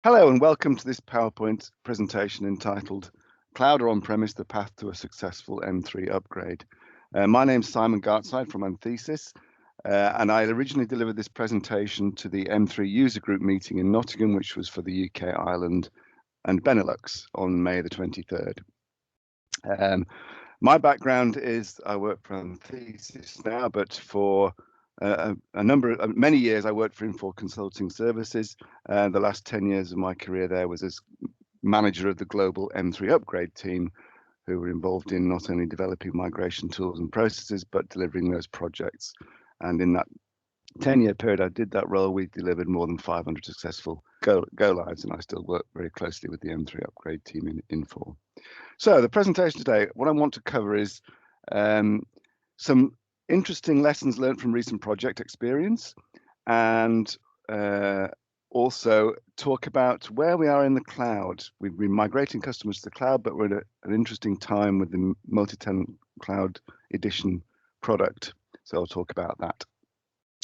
Hello and welcome to this PowerPoint presentation entitled Cloud or On-Premise, the Path to a Successful M3 Upgrade. My name's Simon Gartside from Anthesis, and I originally delivered this presentation to the M3 user group meeting in Nottingham, which was for the UK, Ireland and Benelux on May the 23rd. My background is I work for Anthesis now, but for many years I worked for Infor Consulting Services. The last 10 years of my career there was as manager of the global M3 upgrade team, who were involved in not only developing migration tools and processes, but delivering those projects. And in that 10-year period I did that role, we delivered more than 500 successful go lives, and I still work very closely with the M3 upgrade team in Infor. So the presentation today, what I want to cover is some interesting lessons learned from recent project experience, and also talk about where we are in the cloud. We've been migrating customers to the cloud, but we're at an interesting time with the multi-tenant cloud edition product. So I'll talk about that.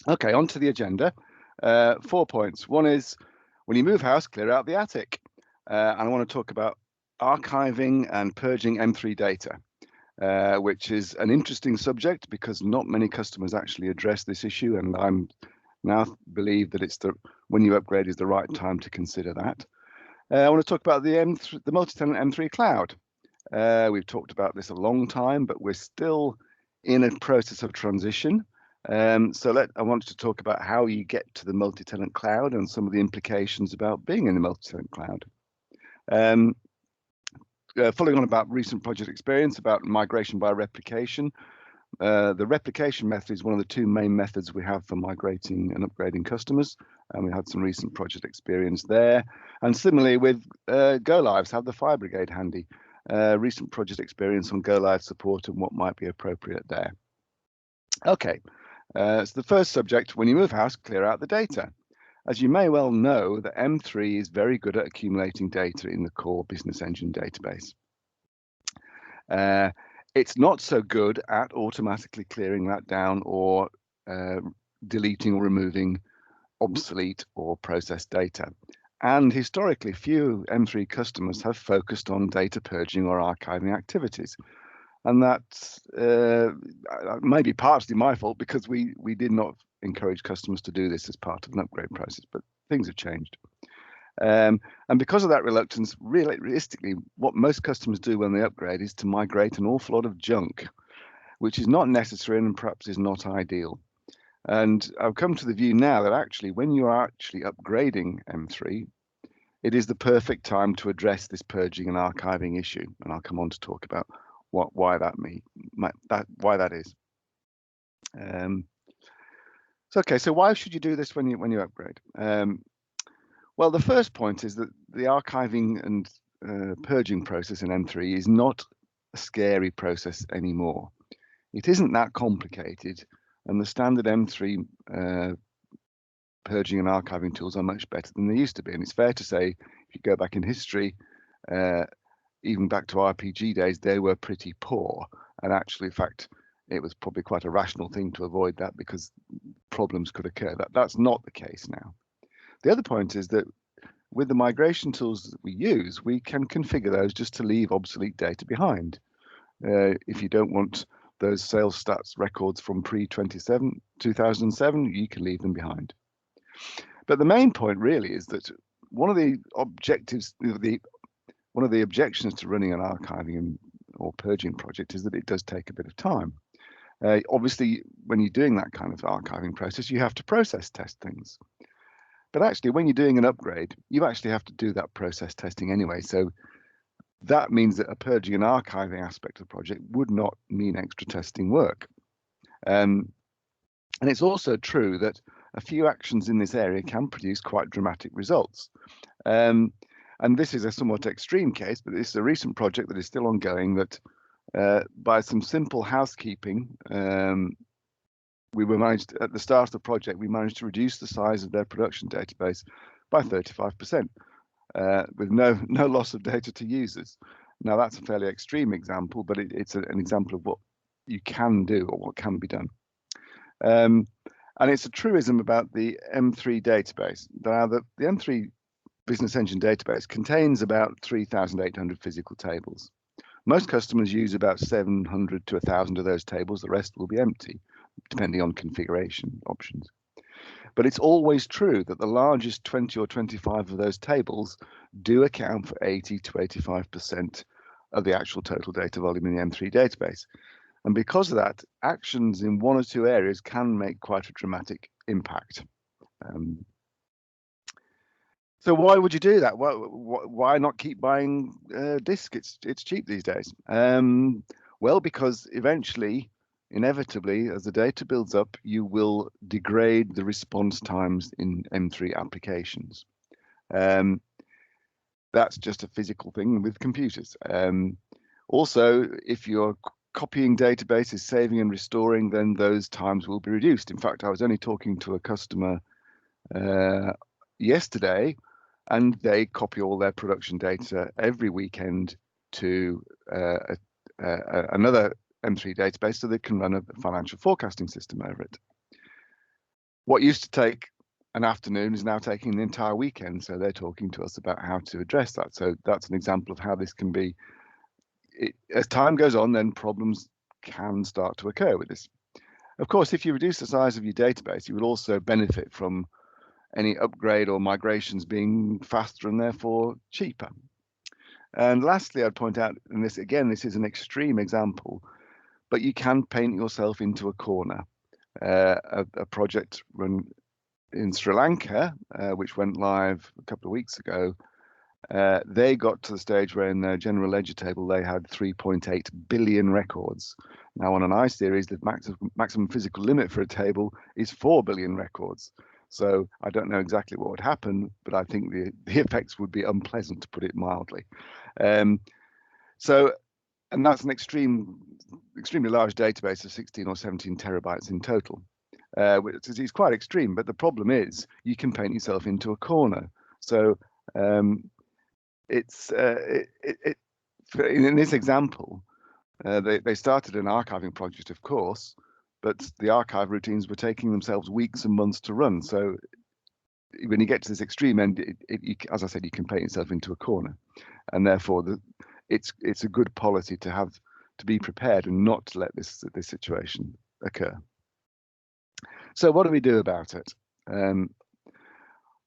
Okay, on to the agenda. 4 points. One is, when you move house, clear out the attic. And I want to talk about archiving and purging M3 data, which is an interesting subject because not many customers actually address this issue, and I'm now believe that when you upgrade is the right time to consider that. I want to talk about the multi-tenant M3 cloud. We've talked about this a long time, but we're still in a process of transition. I wanted to talk about how you get to the multi-tenant cloud and some of the implications about being in the multi-tenant cloud. Following on about recent project experience about migration by replication. The replication method is one of the two main methods we have for migrating and upgrading customers, and we had some recent project experience there. And similarly with go lives, have the fire brigade handy. Recent project experience on go live support and what might be appropriate there. Okay, so the first subject: when you move house, clear out the data. As you may well know, the M3 is very good at accumulating data in the core business engine database. It's not so good at automatically clearing that down or deleting or removing obsolete or processed data. And historically, few M3 customers have focused on data purging or archiving activities. And that may be partly my fault, because we did not encourage customers to do this as part of an upgrade process, but things have changed. And because of that reluctance, realistically, what most customers do when they upgrade is to migrate an awful lot of junk, which is not necessary and perhaps is not ideal. And I've come to the view now that actually, when you are actually upgrading M3, it is the perfect time to address this purging and archiving issue. And I'll come on to talk about why that is. So why should you do this when you upgrade? Well, the first point is that the archiving and purging process in M3 is not a scary process anymore. It isn't that complicated, and the standard M3 purging and archiving tools are much better than they used to be. And it's fair to say, if you go back in history, even back to RPG days, they were pretty poor. And actually, in fact, it was probably quite a rational thing to avoid that, because problems could occur. That's not the case now. The other point is that with the migration tools that we use, we can configure those just to leave obsolete data behind. If you don't want those sales stats records from pre-2007, you can leave them behind. But the main point really is that one of the objectives, one of the objections to running an archiving or purging project is that it does take a bit of time. Obviously, when you're doing that kind of archiving process, you have to process test things. But actually, when you're doing an upgrade, you actually have to do that process testing anyway. So that means that a purging and archiving aspect of the project would not mean extra testing work. And it's also true that a few actions in this area can produce quite dramatic results. And this is a somewhat extreme case, but this is a recent project that is still ongoing that by some simple housekeeping, we managed at the start of the project, we managed to reduce the size of their production database by 35%, with no loss of data to users. Now, that's a fairly extreme example, but it's an example of what you can do or what can be done. And it's a truism about the M3 database. Now, the M3 Business Engine database contains about 3,800 physical tables. Most customers use about 700 to 1,000 of those tables. The rest will be empty, depending on configuration options. But it's always true that the largest 20 or 25 of those tables do account for 80 to 85% of the actual total data volume in the M3 database. And because of that, actions in one or two areas can make quite a dramatic impact. So why would you do that? Why not keep buying disk? It's cheap these days. Well, because eventually, inevitably, as the data builds up, you will degrade the response times in M3 applications. That's just a physical thing with computers. Also, if you're copying databases, saving and restoring, then those times will be reduced. In fact, I was only talking to a customer yesterday, and they copy all their production data every weekend to another M3 database so they can run a financial forecasting system over it. What used to take an afternoon is now taking the entire weekend, so they're talking to us about how to address that. So that's an example of how this can be. As time goes on, then problems can start to occur with this. Of course, if you reduce the size of your database, you will also benefit from any upgrade or migrations being faster and therefore cheaper. And lastly, I'd point out, and this is an extreme example, but you can paint yourself into a corner. A project run in Sri Lanka, which went live a couple of weeks ago, they got to the stage where in their general ledger table they had 3.8 billion records. Now on an iSeries, the maximum physical limit for a table is 4 billion records. So I don't know exactly what would happen, but I think the effects would be unpleasant, to put it mildly. And that's an extremely large database of 16 or 17 terabytes in total, which is quite extreme. But the problem is you can paint yourself into a corner. So in this example, they started an archiving project, of course, but the archive routines were taking themselves weeks and months to run. So when you get to this extreme end, as I said, you can paint yourself into a corner, and therefore it's a good policy to be prepared and not to let this situation occur. So what do we do about it?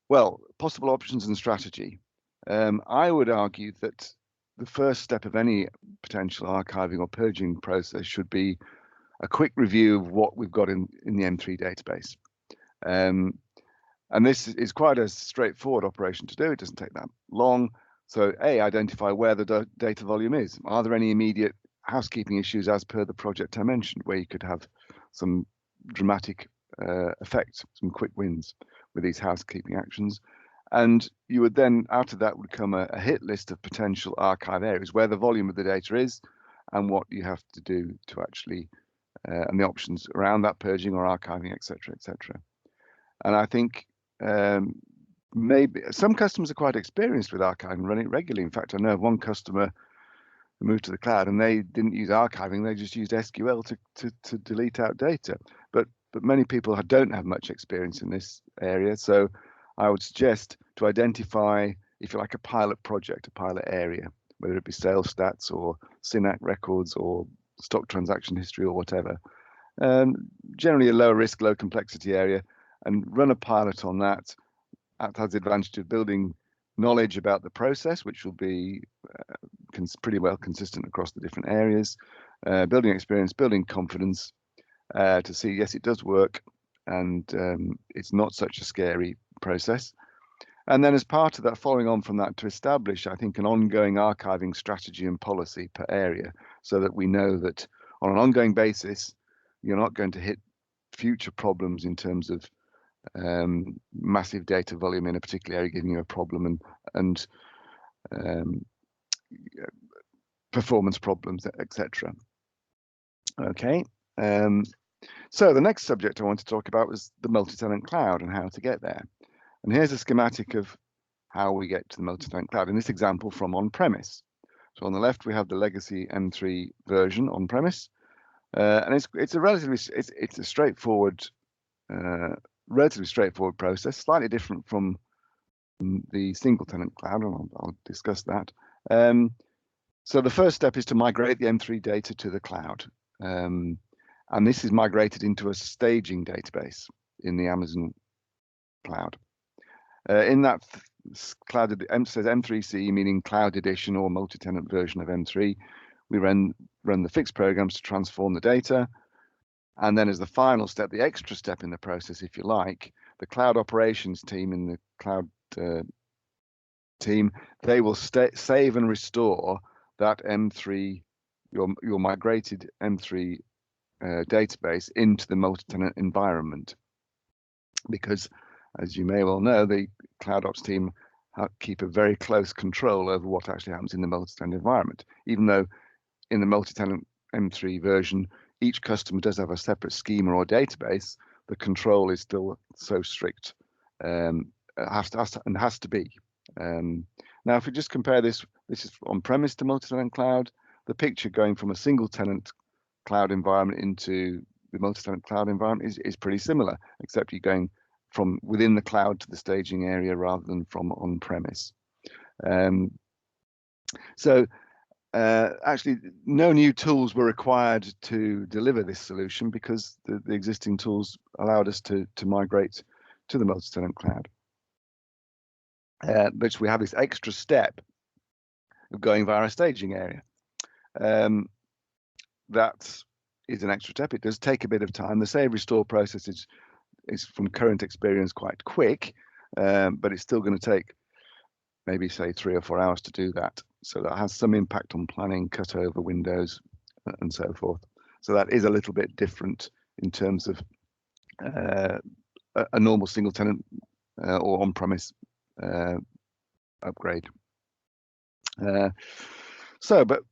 Well, possible options and strategy. I would argue that the first step of any potential archiving or purging process should be a quick review of what we've got in the M3 database. And this is quite a straightforward operation to do. It doesn't take that long. So identify where the data volume is. Are there any immediate housekeeping issues as per the project I mentioned, where you could have some dramatic effects, some quick wins with these housekeeping actions? And you would then, out of that would come a hit list of potential archive areas where the volume of the data is and what you have to do to actually and the options around that purging or archiving, etc., etc. And I think maybe some customers are quite experienced with archiving and running it regularly. In fact, I know of one customer who moved to the cloud and they didn't use archiving; they just used SQL to delete out data. But many people don't have much experience in this area, so I would suggest to identify, if you like, a pilot project, a pilot area, whether it be sales stats or SYNAC records or stock transaction history or whatever. Generally a low risk, low complexity area, and run a pilot on that. That has the advantage of building knowledge about the process, which will be pretty well consistent across the different areas, building experience, building confidence to see, yes, it does work, and it's not such a scary process. And then as part of that, following on from that, to establish, I think, an ongoing archiving strategy and policy per area, so that we know that on an ongoing basis, you're not going to hit future problems in terms of massive data volume in a particular area giving you a problem, and performance problems, etc. Okay. So the next subject I want to talk about was the multi-tenant cloud and how to get there. And here's a schematic of how we get to the multi-tenant cloud. In this example, from on-premise. So on the left, we have the legacy M3 version on-premise, and it's a relatively straightforward, relatively straightforward process. Slightly different from the single tenant cloud, and I'll discuss that. So the first step is to migrate the M3 data to the cloud. And this is migrated into a staging database in the Amazon cloud. In that cloud, it says M3C, meaning cloud edition or multi-tenant version of M3. We run the fixed programs to transform the data. And then as the final step, the extra step in the process, if you like, the cloud operations team in the cloud team, they will save and restore that M3, your migrated M3 database into the multi-tenant environment. Because, as you may well know, the cloud ops team keep a very close control over what actually happens in the multi-tenant environment. Even though in the multi-tenant M3 version, each customer does have a separate schema or database, the control is still so strict, has to be. Now, if we just compare this is on-premise to multi-tenant cloud. The picture going from a single tenant cloud environment into the multi-tenant cloud environment is pretty similar, except you're going from within the cloud to the staging area rather than from on-premise. Actually, no new tools were required to deliver this solution because the existing tools allowed us to migrate to the multi-tenant cloud. But we have this extra step of going via a staging area. That is an extra step. It does take a bit of time. The save restore process is from current experience quite quick, but it's still going to take maybe say 3 or 4 hours to do that. So that has some impact on planning, cutover windows, and so forth. So that is a little bit different in terms of a normal single tenant or on-premise upgrade. But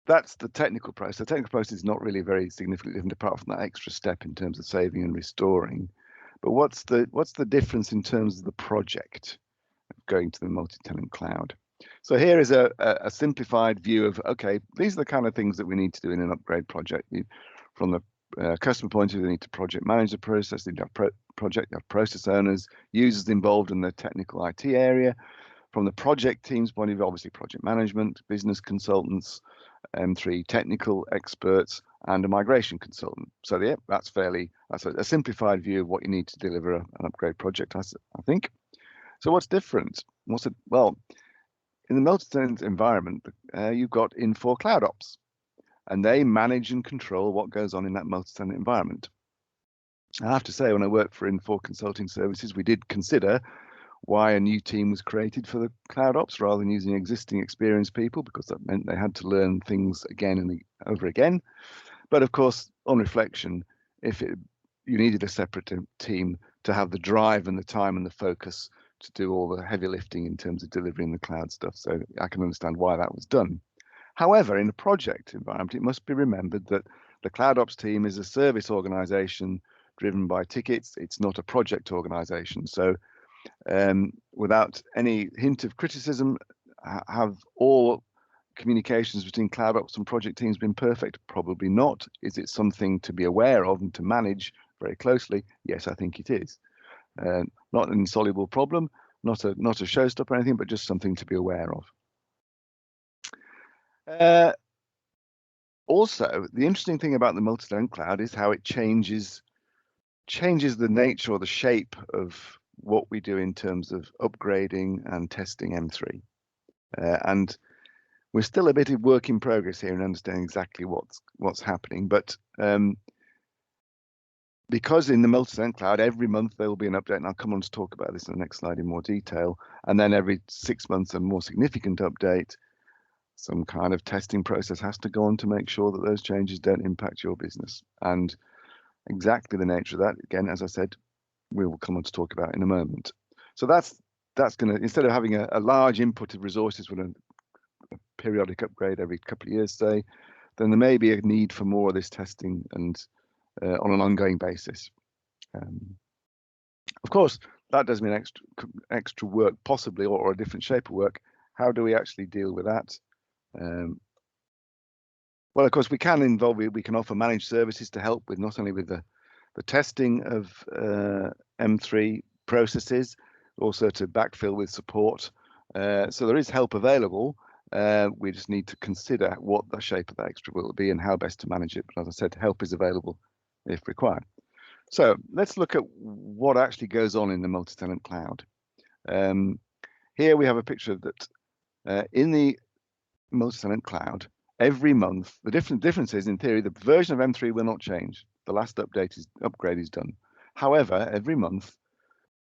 that's the technical process. The technical process is not really very significantly different apart from that extra step in terms of saving and restoring. But what's the difference in terms of the project going to the multi-tenant cloud? So here is a simplified view of, okay, these are the kind of things that we need to do in an upgrade project. From the customer point of view, they need to project manage the process, they need to have project, they have process owners, users involved in the technical IT area. From the project team's point of view, obviously project management, business consultants, M3 technical experts, and a migration consultant. So yeah, that's a simplified view of what you need to deliver an upgrade project, I think. So what's different? Well, in the multi-tenant environment, you've got Infor Cloud Ops, and they manage and control what goes on in that multi-tenant environment. I have to say, when I worked for Infor Consulting Services, we did consider why a new team was created for the Cloud Ops rather than using existing experienced people, because that meant they had to learn things again and over again. But of course, on reflection, you needed a separate team to have the drive and the time and the focus to do all the heavy lifting in terms of delivering the cloud stuff. So I can understand why that was done. However, in a project environment, it must be remembered that the Cloud Ops team is a service organization driven by tickets. It's not a project organization. So without any hint of criticism, have all communications between Cloud Ops and project teams been perfect? Probably not. Is it something to be aware of and to manage very closely? Yes, I think it is. Not an insoluble problem, not a showstopper or anything, but just something to be aware of. Also, the interesting thing about the multi-tenant cloud is how it changes the nature or the shape of what we do in terms of upgrading and testing M3. And we're still a bit of work in progress here in understanding exactly what's happening. But because in the multi-tenant cloud, every month there will be an update, and I'll come on to talk about this in the next slide in more detail. And then every 6 months, a more significant update, some kind of testing process has to go on to make sure that those changes don't impact your business. And exactly the nature of that, again, as I said, we will come on to talk about in a moment. So that's going to, instead of having a large input of resources with a periodic upgrade every couple of years, say, then there may be a need for more of this testing and on an ongoing basis. Of course, that does mean extra work, possibly, or a different shape of work. How do we actually deal with that? Well, of course, we can offer managed services to help with not only with the testing of M3 processes, also to backfill with support. So there is help available. We just need to consider what the shape of that extra will be and how best to manage it. But as I said, help is available if required. So let's look at what actually goes on in the multi-tenant cloud. Here we have a picture that in the multi-tenant cloud, every month, the difference is, in theory, the version of M3 will not change. The last upgrade is done. However, every month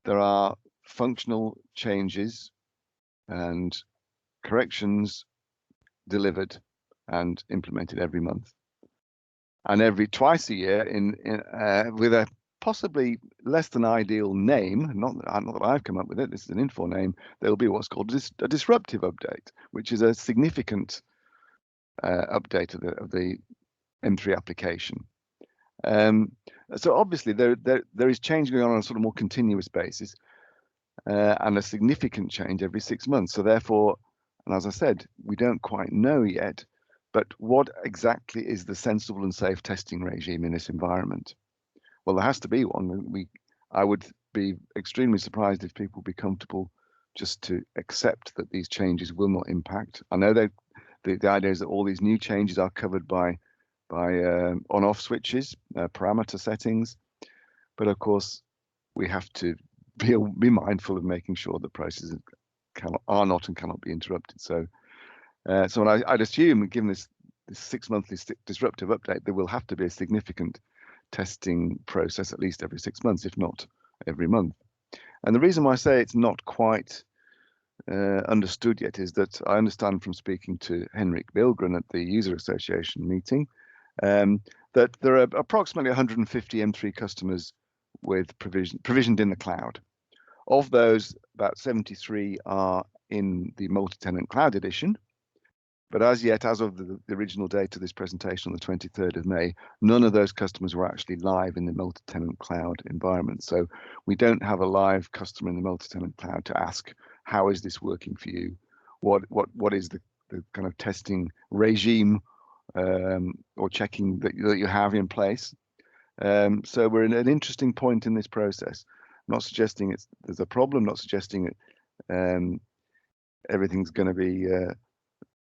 there are functional changes and corrections delivered and implemented every month, and twice a year with a possibly less than ideal name. Not that I've come up with it. This is an info name. There will be what's called a disruptive update, which is a significant update of the M3 application. So obviously there is change going on a sort of more continuous basis, and a significant change every 6 months. So therefore, and as I said, we don't quite know yet, but what exactly is the sensible and safe testing regime in this environment? Well, there has to be one. I would be extremely surprised if people be comfortable just to accept that these changes will not impact. I know that the idea is that all these new changes are covered by on-off switches, parameter settings, but of course we have to be mindful of making sure that processes are not and cannot be interrupted. So I'd assume, given this 6 monthly disruptive update, there will have to be a significant testing process at least every 6 months, if not every month. And the reason why I say it's not quite understood yet is that I understand from speaking to Henrik Billgren at the User Association meeting that there are approximately 150 M3 customers with provisioned in the cloud. Of those, about 73 are in the multi-tenant cloud edition. But as of the original date of this presentation on the 23rd of May, none of those customers were actually live in the multi-tenant cloud environment. So we don't have a live customer in the multi-tenant cloud to ask, how is this working for you? What is the kind of testing regime or checking that you have in place? So we're in an interesting point in this process. I'm not suggesting there's a problem, not suggesting everything's going to be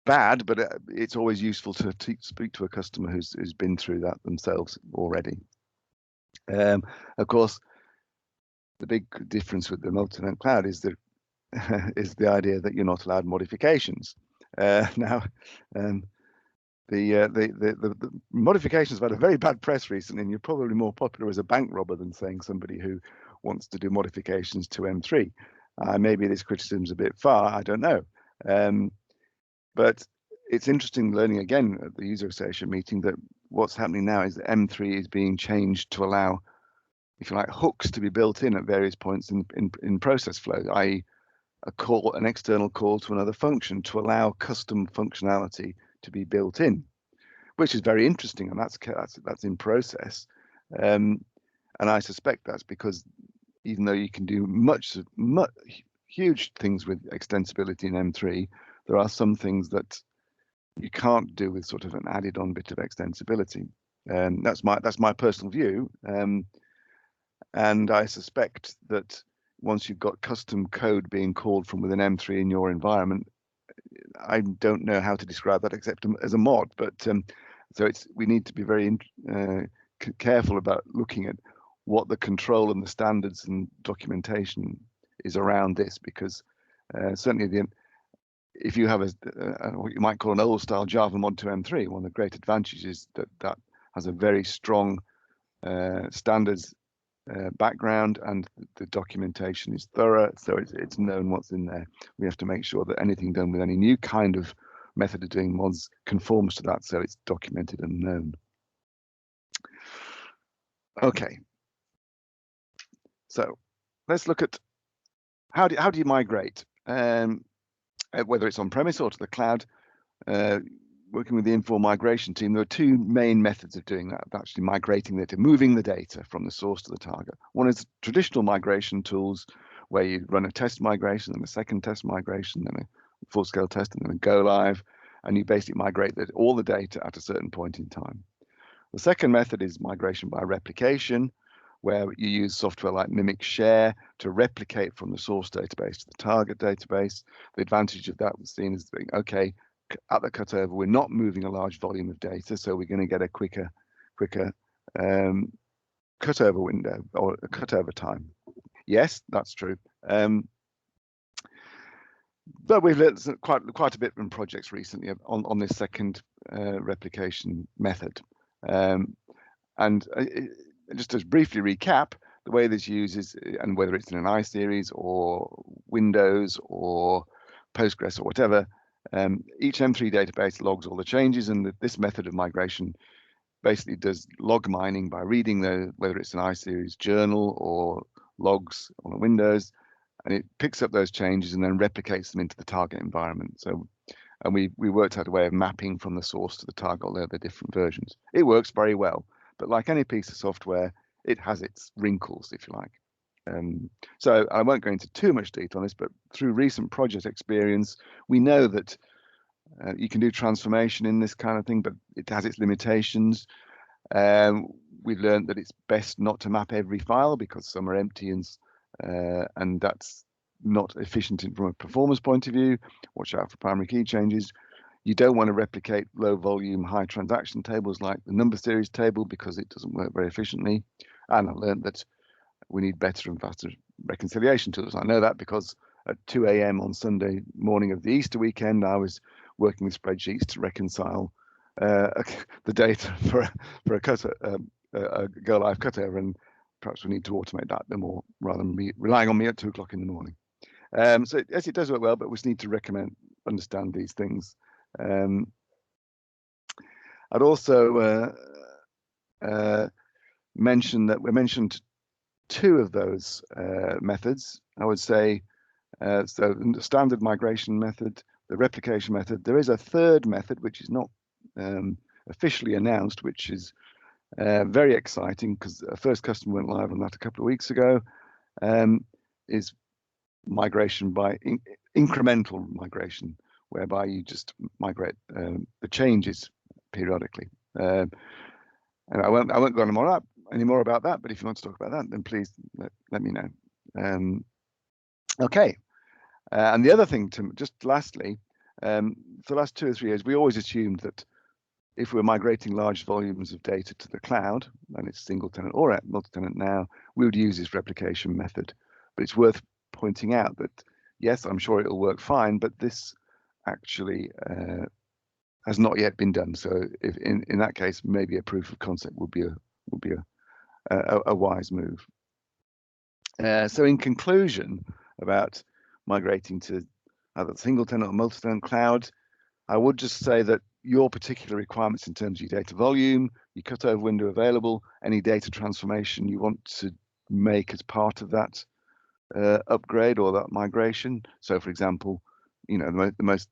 bad, but it's always useful to speak to a customer who's been through that themselves already. Of course, the big difference with the multi-tenant cloud is the idea that you're not allowed modifications. Now, the modifications have had a very bad press recently, and you're probably more popular as a bank robber than saying somebody who wants to do modifications to M3. Maybe this criticism's a bit far, I don't know. But it's interesting learning again at the User Association meeting that what's happening now is that M3 is being changed to allow, if you like, hooks to be built in at various points in process flow, i.e. an external call to another function to allow custom functionality to be built in, which is very interesting, and that's in process. And I suspect that's because even though you can do huge things with extensibility in M3, there are some things that you can't do with sort of an added-on bit of extensibility. That's my personal view, and I suspect that once you've got custom code being called from within M3 in your environment, I don't know how to describe that except as a mod. But so we need to be very careful about looking at what the control and the standards and documentation is around this, because certainly if you have what you might call an old style Java mod to M3, one of the great advantages is that has a very strong standards background, and the documentation is thorough, so it's known what's in there. We have to make sure that anything done with any new kind of method of doing mods conforms to that, so it's documented and known. Okay, so let's look at how do you migrate, whether it's on premise or to the cloud. Working with the Infor migration team, there are two main methods of doing that, actually migrating data, moving the data from the source to the target. One is traditional migration tools, where you run a test migration, then a second test migration, then a full-scale test, and then a go live, and you basically migrate all the data at a certain point in time. The second method is migration by replication, where you use software like Mimic Share to replicate from the source database to the target database. The advantage of that was seen as being, okay, at the cutover, we're not moving a large volume of data, so we're going to get a quicker cutover window or a cutover time. Yes, that's true. But we've learned quite a bit from projects recently on this second replication method. And just to briefly recap, the way this uses, and whether it's in an I-series or Windows or Postgres or whatever, each M3 database logs all the changes, and this method of migration basically does log mining by reading whether it's an I-series journal or logs on a Windows, and it picks up those changes and then replicates them into the target environment. So, and we worked out a way of mapping from the source to the target layer the different versions. It works very well, but like any piece of software, it has its wrinkles, if you like. So I won't go into too much detail on this, but through recent project experience, we know that you can do transformation in this kind of thing, but it has its limitations. We've learned that it's best not to map every file because some are empty, and that's not efficient from a performance point of view. Watch out for primary key changes. You don't want to replicate low volume, high transaction tables like the number series table because it doesn't work very efficiently. And I learned that we need better and faster reconciliation tools. I know that because at 2 a.m. on Sunday morning of the Easter weekend, I was working with spreadsheets to reconcile the data for a go live cutover, and perhaps we need to automate that a bit more rather than me relying on me at 2 o'clock in the morning. So yes, it does work well, but we need to understand these things. I'd also mention that we mentioned 2 of those methods. I would say, so the standard migration method, the replication method. There is a third method which is not officially announced, which is very exciting because the first customer went live on that a couple of weeks ago. Is migration by incremental migration, whereby you just migrate the changes periodically. And I won't go on any more about that, but if you want to talk about that, then please let me know. Okay. And the other thing, just lastly, for the last 2 or 3 years, we always assumed that if we're migrating large volumes of data to the cloud, and it's single tenant or multi-tenant now, we would use this replication method. But it's worth pointing out that, yes, I'm sure it'll work fine, but this actually has not yet been done. So if in that case, maybe a proof of concept would be a wise move. So in conclusion about migrating to either single tenant or multi-tenant cloud, I would just say that your particular requirements in terms of your data volume, your cutover window available, any data transformation you want to make as part of that upgrade or that migration. So, for example, you know, the most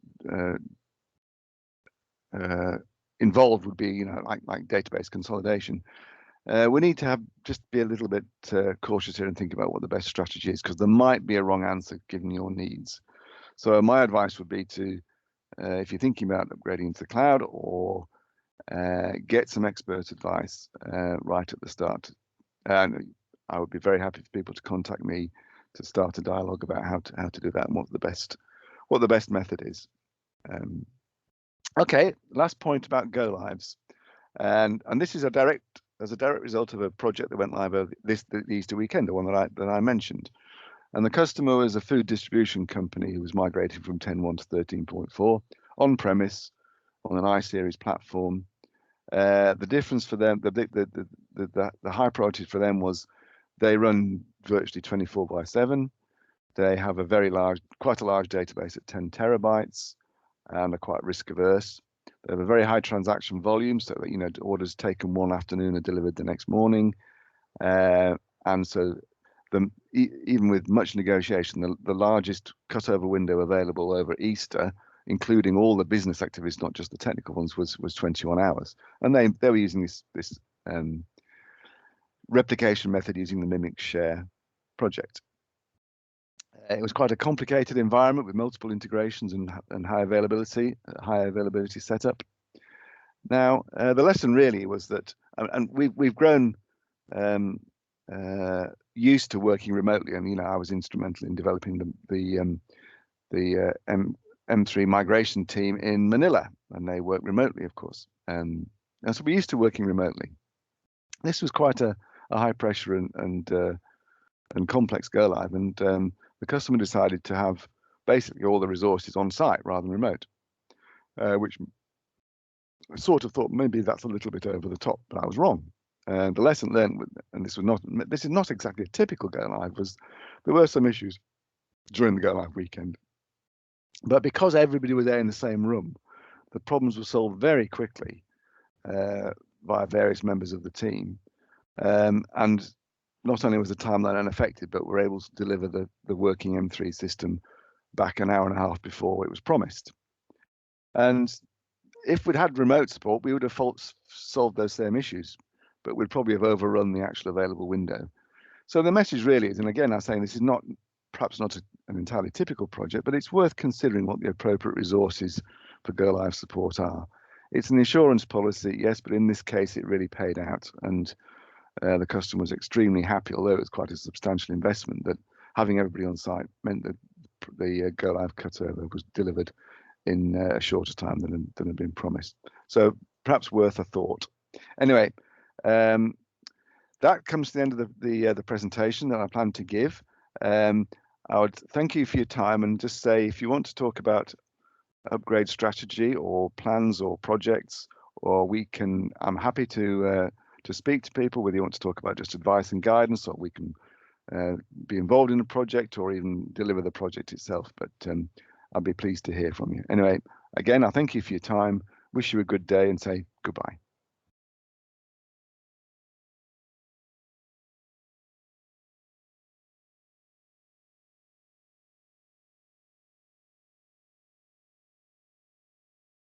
involved would be, you know, like database consolidation. We need to just be a little bit cautious here and think about what the best strategy is, because there might be a wrong answer given your needs. So my advice would be to, if you're thinking about upgrading into the cloud, or get some expert advice right at the start. And I would be very happy for people to contact me to start a dialogue about how to do that and what the best method is. Okay, last point about go lives, and this is as a direct result of a project that went live over the Easter weekend, the one that I mentioned. And the customer was a food distribution company who was migrating from 10.1 to 13.4 on premise on an I-series platform. The difference for them, the high priority for them was they run virtually 24/7. They have quite a large database at 10 terabytes, and are quite risk averse. They have a very high transaction volume, so that, you know, orders taken one afternoon are delivered the next morning, and so even with much negotiation, the largest cutover window available over Easter, including all the business activities, not just the technical ones, was 21 hours. And they were using this replication method using the Mimic Share project. It was quite a complicated environment with multiple integrations and high availability setup. Now, the lesson really was that, and we've grown used to working remotely, and I was instrumental in developing the M3 migration team in Manila, and they work remotely, of course. And so we're used to working remotely. This was quite a high pressure and complex go live, and the customer decided to have basically all the resources on site rather than remote, which I sort of thought maybe that's a little bit over the top, but I was wrong. The lesson learned, and this is not exactly a typical go live, was there were some issues during the go live weekend, but because everybody was there in the same room, the problems were solved very quickly by various members of the team, and not only was the timeline unaffected, but we're able to deliver the working M3 system back an hour and a half before it was promised. And if we'd had remote support, we would have solved those same issues, but we'd probably have overrun the actual available window. So the message really is, and again, I'm saying this is perhaps not an entirely typical project, but it's worth considering what the appropriate resources for go live support are. It's an insurance policy, yes, but in this case, it really paid out, and the customer was extremely happy, although it was quite a substantial investment, that having everybody on site meant that the go live cutover was delivered in a shorter time than had been promised. So perhaps worth a thought. Anyway, that comes to the end of the presentation that I plan to give. I would thank you for your time and just say, if you want to talk about upgrade strategy or plans or projects, or I'm happy to speak to people, whether you want to talk about just advice and guidance, or we can be involved in a project or even deliver the project itself. But I'll be pleased to hear from you. Anyway, again, I thank you for your time, wish you a good day, and say goodbye.